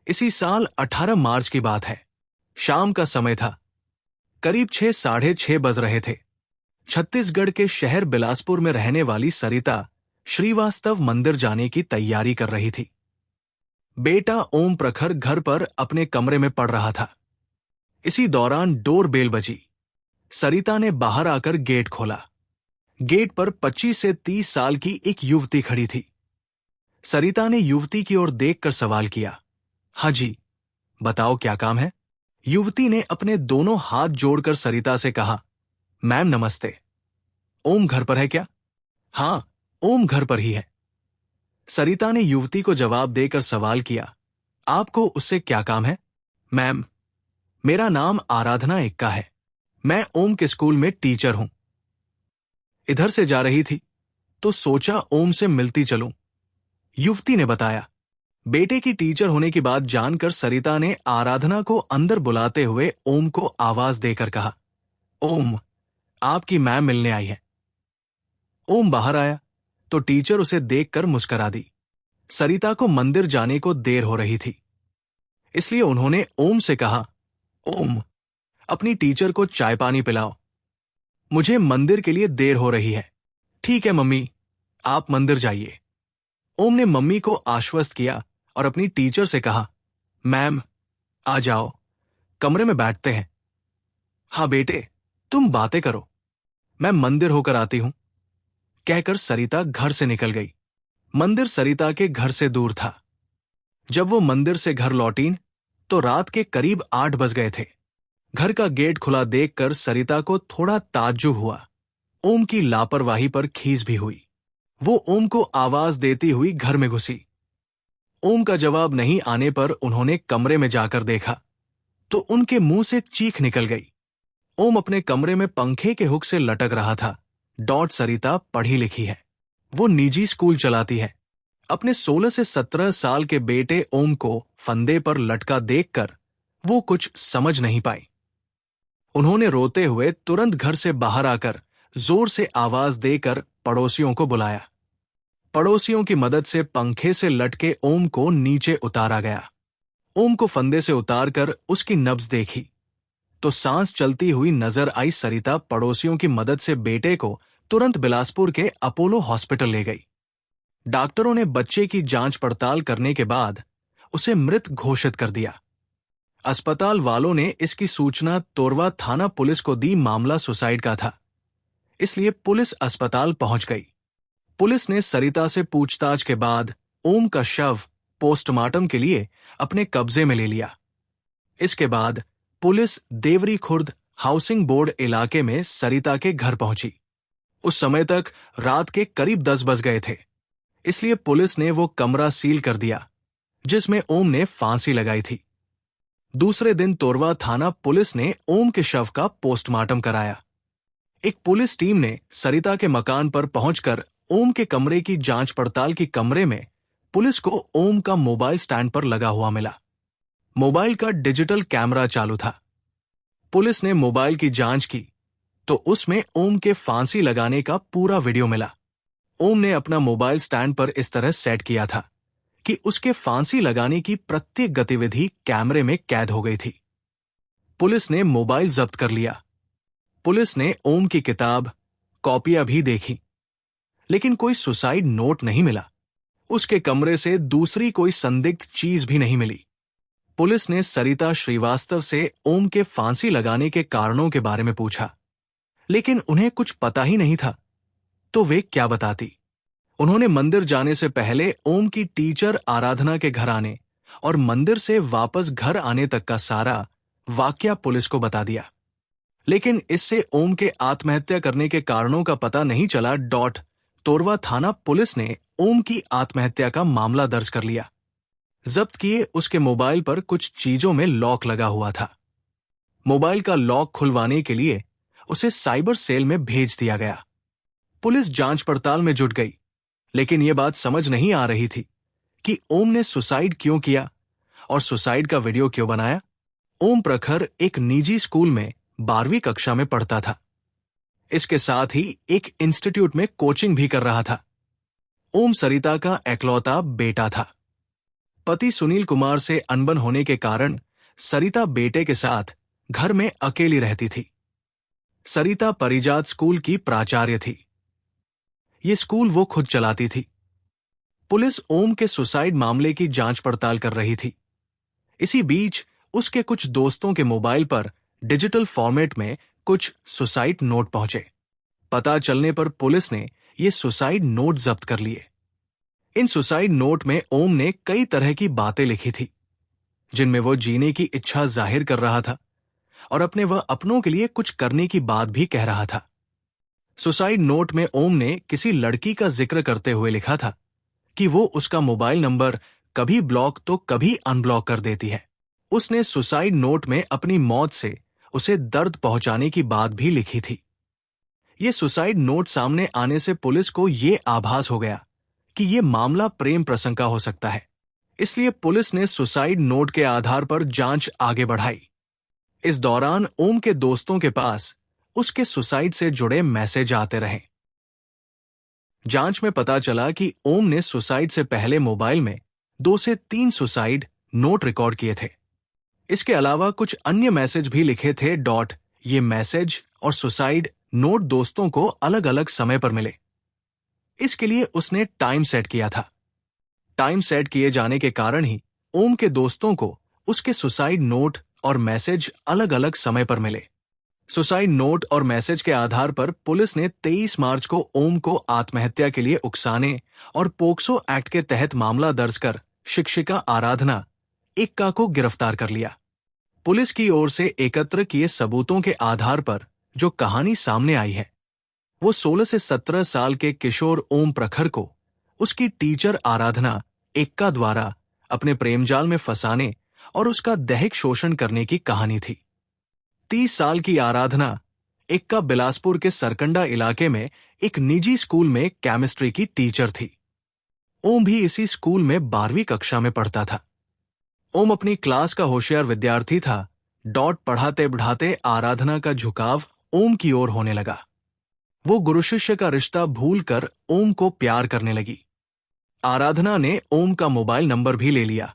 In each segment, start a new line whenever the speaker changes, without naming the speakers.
इसी साल 18 मार्च की बात है। शाम का समय था। करीब 6 साढ़े 6 बज रहे थे। छत्तीसगढ़ के शहर बिलासपुर में रहने वाली सरिता श्रीवास्तव मंदिर जाने की तैयारी कर रही थी। बेटा ओम प्रखर घर पर अपने कमरे में पढ़ रहा था। इसी दौरान डोर बेल बजी। सरिता ने बाहर आकर गेट खोला। गेट पर 25 से 30 साल की एक युवती खड़ी थी। सरिता ने युवती की ओर देखकर सवाल किया, हाँ जी, बताओ क्या काम है? युवती ने अपने दोनों हाथ जोड़कर सरिता से कहा, मैम नमस्ते। ओम घर पर है क्या? हाँ, ओम घर पर ही है। सरिता ने युवती को जवाब देकर सवाल किया, आपको उससे क्या काम है? मैम, मेरा नाम आराधना एक्का है। मैं ओम के स्कूल में टीचर हूं। इधर से जा रही थी तो सोचा ओम से मिलती चलूं, युवती ने बताया। बेटे की टीचर होने की बात जानकर सरिता ने आराधना को अंदर बुलाते हुए ओम को आवाज देकर कहा, ओम, आपकी मैम मिलने आई है। ओम बाहर आया तो टीचर उसे देखकर मुस्कुरा दी। सरिता को मंदिर जाने को देर हो रही थी, इसलिए उन्होंने ओम से कहा, ओम, अपनी टीचर को चाय पानी पिलाओ, मुझे मंदिर के लिए देर हो रही है। ठीक है मम्मी, आप मंदिर जाइए। ओम ने मम्मी को आश्वस्त किया और अपनी टीचर से कहा, मैम, आ जाओ, कमरे में बैठते हैं। हाँ बेटे, तुम बातें करो, मैं मंदिर होकर आती हूं, कहकर सरिता घर से निकल गई। मंदिर सरिता के घर से दूर था। जब वो मंदिर से घर लौटीं तो रात के करीब 8 बज गए थे। घर का गेट खुला देखकर सरिता को थोड़ा ताज्जुब हुआ। ओम की लापरवाही पर खीस भी हुई। वो ओम को आवाज देती हुई घर में घुसी। ओम का जवाब नहीं आने पर उन्होंने कमरे में जाकर देखा तो उनके मुंह से चीख निकल गई। ओम अपने कमरे में पंखे के हुक से लटक रहा था। सरिता पढ़ी लिखी है, वो निजी स्कूल चलाती है। अपने 16 से 17 साल के बेटे ओम को फंदे पर लटका देखकर वो कुछ समझ नहीं पाई। उन्होंने रोते हुए तुरंत घर से बाहर आकर जोर से आवाज देकर पड़ोसियों को बुलाया। पड़ोसियों की मदद से पंखे से लटके ओम को नीचे उतारा गया। ओम को फंदे से उतारकर उसकी नब्ज देखी तो सांस चलती हुई नजर आई। सरिता पड़ोसियों की मदद से बेटे को तुरंत बिलासपुर के अपोलो हॉस्पिटल ले गई। डॉक्टरों ने बच्चे की जांच पड़ताल करने के बाद उसे मृत घोषित कर दिया। अस्पताल वालों ने इसकी सूचना तोरवा थाना पुलिस को दी। मामला सुसाइड का था, इसलिए पुलिस अस्पताल पहुंच गई। पुलिस ने सरिता से पूछताछ के बाद ओम का शव पोस्टमार्टम के लिए अपने कब्जे में ले लिया। इसके बाद police Devri Khurd housing board इलाके में सरिता के घर पहुंची। उस समय तक रात के करीब 10 बज गए थे, इसलिए पुलिस ने वो कमरा सील कर दिया जिसमें ओम ने फांसी लगाई थी। दूसरे दिन तोरवा थाना पुलिस ने ओम के शव का पोस्टमार्टम कराया। एक पुलिस टीम ने सरिता के मकान पर पहुंचकर ओम के कमरे की जांच पड़ताल की। कमरे में पुलिस को ओम का मोबाइल स्टैंड पर लगा हुआ मिला। मोबाइल का डिजिटल कैमरा चालू था। पुलिस ने मोबाइल की जांच की तो उसमें ओम के फांसी लगाने का पूरा वीडियो मिला। ओम ने अपना मोबाइल स्टैंड पर इस तरह सेट किया था कि उसके फांसी लगाने की प्रत्येक गतिविधि कैमरे में कैद हो गई थी। पुलिस ने मोबाइल जब्त कर लिया। पुलिस ने ओम की किताब, कॉपियां भी देखी, लेकिन कोई सुसाइड नोट नहीं मिला। उसके कमरे से दूसरी कोई संदिग्ध चीज भी नहीं मिली। पुलिस ने सरिता श्रीवास्तव से ओम के फांसी लगाने के कारणों के बारे में पूछा, लेकिन उन्हें कुछ पता ही नहीं था, तो वे क्या बताती। उन्होंने मंदिर जाने से पहले ओम की टीचर आराधना के घर आने और मंदिर से वापस घर आने तक का सारा वाकया पुलिस को बता दिया, लेकिन इससे ओम के आत्महत्या करने के कारणों का पता नहीं चला। तोरवा थाना पुलिस ने ओम की आत्महत्या का मामला दर्ज कर लिया। जब्त किए उसके मोबाइल पर कुछ चीजों में लॉक लगा हुआ था। मोबाइल का लॉक खुलवाने के लिए उसे साइबर सेल में भेज दिया गया। पुलिस जांच पड़ताल में जुट गई, लेकिन यह बात समझ नहीं आ रही थी कि ओम ने सुसाइड क्यों किया और सुसाइड का वीडियो क्यों बनाया। ओम प्रखर एक निजी स्कूल में 12वीं कक्षा में पढ़ता था। इसके साथ ही एक इंस्टीट्यूट में कोचिंग भी कर रहा था। ओम सरिता का एकलौता बेटा था। पति सुनील कुमार से अनबन होने के कारण सरिता बेटे के साथ घर में अकेली रहती थी। सरिता परिजात स्कूल की प्राचार्य थी। ये स्कूल वो खुद चलाती थी। पुलिस ओम के सुसाइड मामले की जांच पड़ताल कर रही थी। इसी बीच उसके कुछ दोस्तों के मोबाइल पर डिजिटल फॉर्मेट में कुछ सुसाइड नोट पहुंचे। पता चलने पर पुलिस ने ये सुसाइड नोट जब्त कर लिए। इन सुसाइड नोट में ओम ने कई तरह की बातें लिखी थी, जिनमें वो जीने की इच्छा जाहिर कर रहा था और अपने वह अपनों के लिए कुछ करने की बात भी कह रहा था। सुसाइड नोट में ओम ने किसी लड़की का जिक्र करते हुए लिखा था कि वो उसका मोबाइल नंबर कभी ब्लॉक तो कभी अनब्लॉक कर देती है। उसने सुसाइड नोट में अपनी मौत से उसे दर्द पहुंचाने की बात भी लिखी थी। ये सुसाइड नोट सामने आने से पुलिस को ये आभास हो गया कि ये मामला प्रेम प्रसंग का हो सकता है। इसलिए पुलिस ने सुसाइड नोट के आधार पर जांच आगे बढ़ाई। इस दौरान ओम के दोस्तों के पास उसके सुसाइड से जुड़े मैसेज आते रहे। जांच में पता चला कि ओम ने सुसाइड से पहले मोबाइल में 2 से 3 सुसाइड नोट रिकॉर्ड किए थे। इसके अलावा कुछ अन्य मैसेज भी लिखे थे। ये मैसेज और सुसाइड नोट दोस्तों को अलग अलग समय पर मिले। इसके लिए उसने टाइम सेट किया था। टाइम सेट किए जाने के कारण ही ओम के दोस्तों को उसके सुसाइड नोट और मैसेज अलग अलग समय पर मिले। सुसाइड नोट और मैसेज के आधार पर पुलिस ने 23 मार्च को ओम को आत्महत्या के लिए उकसाने और पोक्सो एक्ट के तहत मामला दर्ज कर शिक्षिका आराधना इक्का को गिरफ्तार कर लिया। पुलिस की ओर से एकत्र किए सबूतों के आधार पर जो कहानी सामने आई है, वो 16 से 17 साल के किशोर ओम प्रखर को उसकी टीचर आराधना इक्का द्वारा अपने प्रेमजाल में फंसाने और उसका दैहिक शोषण करने की कहानी थी। 30 साल की आराधना इक्का बिलासपुर के सरकंडा इलाके में एक निजी स्कूल में केमिस्ट्री की टीचर थी। ओम भी इसी स्कूल में 12वीं कक्षा में पढ़ता था। ओम अपनी क्लास का होशियार विद्यार्थी था। पढ़ाते बढ़ाते आराधना का झुकाव ओम की ओर होने लगा। वो गुरु शिष्य का रिश्ता भूलकर ओम को प्यार करने लगी। आराधना ने ओम का मोबाइल नंबर भी ले लिया।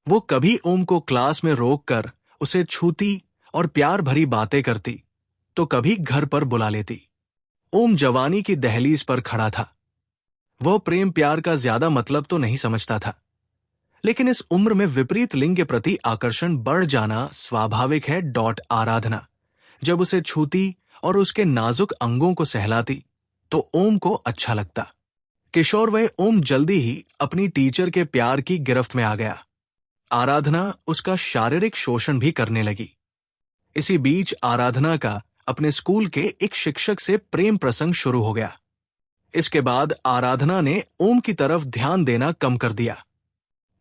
वो कभी ओम को क्लास में रोककर उसे छूती और प्यार भरी बातें करती, तो कभी घर पर बुला लेती। ओम जवानी की दहलीज पर खड़ा था। वह प्रेम प्यार का ज्यादा मतलब तो नहीं समझता था, लेकिन इस उम्र में विपरीत लिंग के प्रति आकर्षण बढ़ जाना स्वाभाविक है। आराधना जब उसे छूती और उसके नाजुक अंगों को सहलाती तो ओम को अच्छा लगता। किशोर वय ओम जल्दी ही अपनी टीचर के प्यार की गिरफ्त में आ गया। आराधना उसका शारीरिक शोषण भी करने लगी। इसी बीच आराधना का अपने स्कूल के एक शिक्षक से प्रेम प्रसंग शुरू हो गया। इसके बाद आराधना ने ओम की तरफ ध्यान देना कम कर दिया।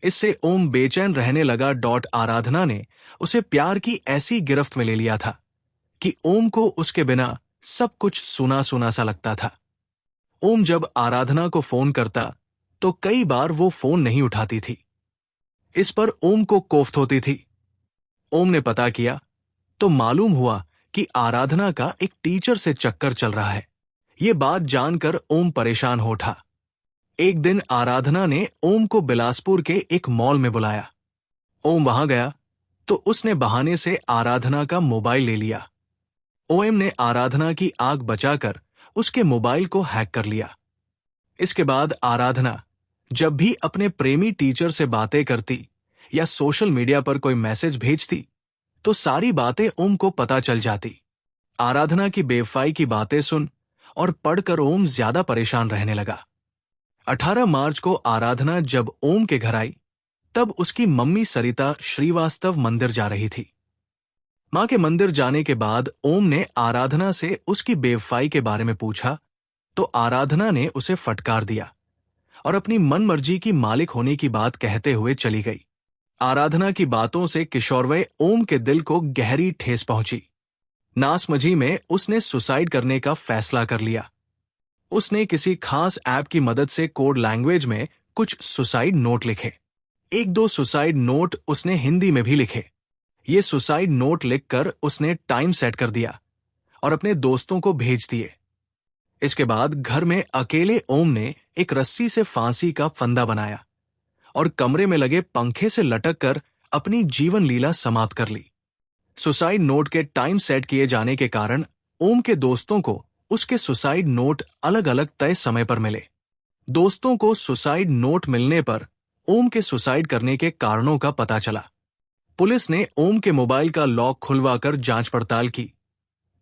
इससे ओम बेचैन रहने लगा। आराधना ने उसे प्यार की ऐसी गिरफ्त में ले लिया था कि ओम को उसके बिना सब कुछ सूना सूना सा लगता था। ओम जब आराधना को फोन करता तो कई बार वो फोन नहीं उठाती थी। इस पर ओम को कोफ्त होती थी। ओम ने पता किया तो मालूम हुआ कि आराधना का एक टीचर से चक्कर चल रहा है। ये बात जानकर ओम परेशान हो उठा। एक दिन आराधना ने ओम को बिलासपुर के एक मॉल में बुलाया। ओम वहां गया तो उसने बहाने से आराधना का मोबाइल ले लिया। ओम ने आराधना की आग बचाकर उसके मोबाइल को हैक कर लिया। इसके बाद आराधना जब भी अपने प्रेमी टीचर से बातें करती या सोशल मीडिया पर कोई मैसेज भेजती तो सारी बातें ओम को पता चल जाती। आराधना की बेवफाई की बातें सुन और पढ़कर ओम ज्यादा परेशान रहने लगा। 18 मार्च को आराधना जब ओम के घर आई तब उसकी मम्मी सरिता श्रीवास्तव मंदिर जा रही थी। मां के मंदिर जाने के बाद ओम ने आराधना से उसकी बेवफाई के बारे में पूछा तो आराधना ने उसे फटकार दिया और अपनी मनमर्जी की मालिक होने की बात कहते हुए चली गई। आराधना की बातों से किशोरवय ओम के दिल को गहरी ठेस पहुंची। नासमझी में उसने सुसाइड करने का फैसला कर लिया। उसने किसी खास ऐप की मदद से कोड लैंग्वेज में कुछ सुसाइड नोट लिखे। 1-2 सुसाइड नोट उसने हिंदी में भी लिखे। ये सुसाइड नोट लिखकर उसने टाइम सेट कर दिया और अपने दोस्तों को भेज दिए। इसके बाद घर में अकेले ओम ने एक रस्सी से फांसी का फंदा बनाया और कमरे में लगे पंखे से लटक कर अपनी जीवन लीला समाप्त कर ली। सुसाइड नोट के टाइम सेट किए जाने के कारण ओम के दोस्तों को उसके सुसाइड नोट अलग अलग तय समय पर मिले। दोस्तों को सुसाइड नोट मिलने पर ओम के सुसाइड करने के कारणों का पता चला। पुलिस ने ओम के मोबाइल का लॉक खुलवाकर जांच पड़ताल की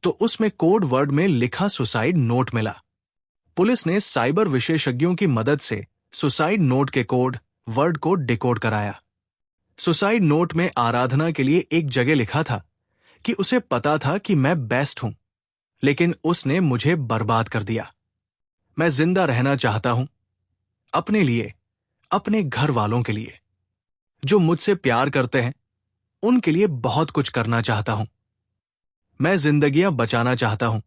तो उसमें कोड वर्ड में लिखा सुसाइड नोट मिला। पुलिस ने साइबर विशेषज्ञों की मदद से सुसाइड नोट के कोड वर्ड को डिकोड कराया। सुसाइड नोट में आराधना के लिए एक जगह लिखा था कि उसे पता था कि मैं बेस्ट हूं, लेकिन उसने मुझे बर्बाद कर दिया। मैं जिंदा रहना चाहता हूं, अपने लिए, अपने घर वालों के लिए, जो मुझसे प्यार करते हैं, उनके लिए बहुत कुछ करना चाहता हूं। मैं जिंदगियां बचाना चाहता हूं,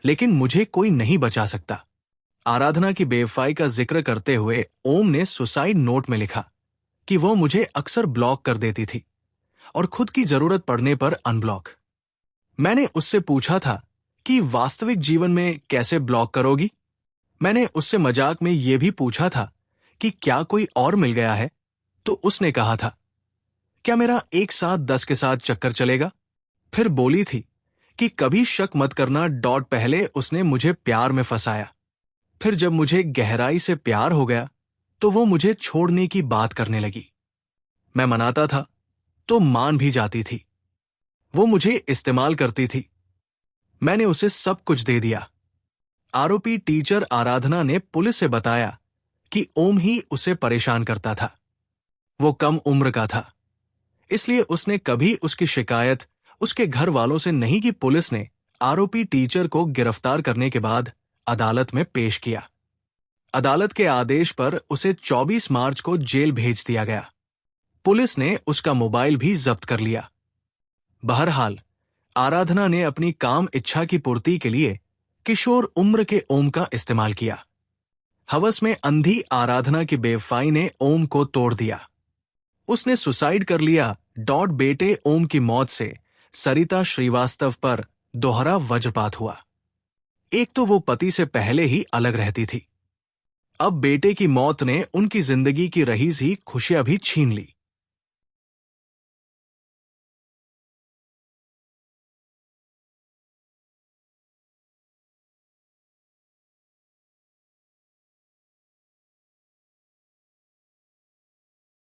लेकिन मुझे कोई नहीं बचा सकता। आराधना की बेवफाई का जिक्र करते हुए ओम ने सुसाइड नोट में लिखा कि वो मुझे अक्सर ब्लॉक कर देती थी और खुद की जरूरत पड़ने पर अनब्लॉक। मैंने उससे पूछा था कि वास्तविक जीवन में कैसे ब्लॉक करोगी। मैंने उससे मजाक में यह भी पूछा था कि क्या कोई और मिल गया है, तो उसने कहा था, क्या मेरा 1 7 10 के साथ चक्कर चलेगा। फिर बोली थी कि कभी शक मत करना। पहले उसने मुझे प्यार में फंसाया, फिर जब मुझे गहराई से प्यार हो गया तो वो मुझे छोड़ने की बात करने लगी। मैं मनाता था तो मान भी जाती थी। वो मुझे इस्तेमाल करती थी। मैंने उसे सब कुछ दे दिया। आरोपी टीचर आराधना ने पुलिस से बताया कि ओम ही उसे परेशान करता था। वो कम उम्र का था, इसलिए उसने कभी उसकी शिकायत उसके घर वालों से नहीं की। पुलिस ने आरोपी टीचर को गिरफ्तार करने के बाद अदालत में पेश किया। अदालत के आदेश पर उसे 24 मार्च को जेल भेज दिया गया। पुलिस ने उसका मोबाइल भी जब्त कर लिया। बहरहाल आराधना ने अपनी काम इच्छा की पूर्ति के लिए किशोर उम्र के ओम का इस्तेमाल किया। हवस में अंधी आराधना की बेवफाई ने ओम को तोड़ दिया। उसने सुसाइड कर लिया। बेटे ओम की मौत से सरिता श्रीवास्तव पर दोहरा वज्रपात हुआ। एक तो वो पति से पहले ही अलग रहती थी, अब बेटे की मौत ने उनकी जिंदगी की रही सी खुशियां भी छीन ली।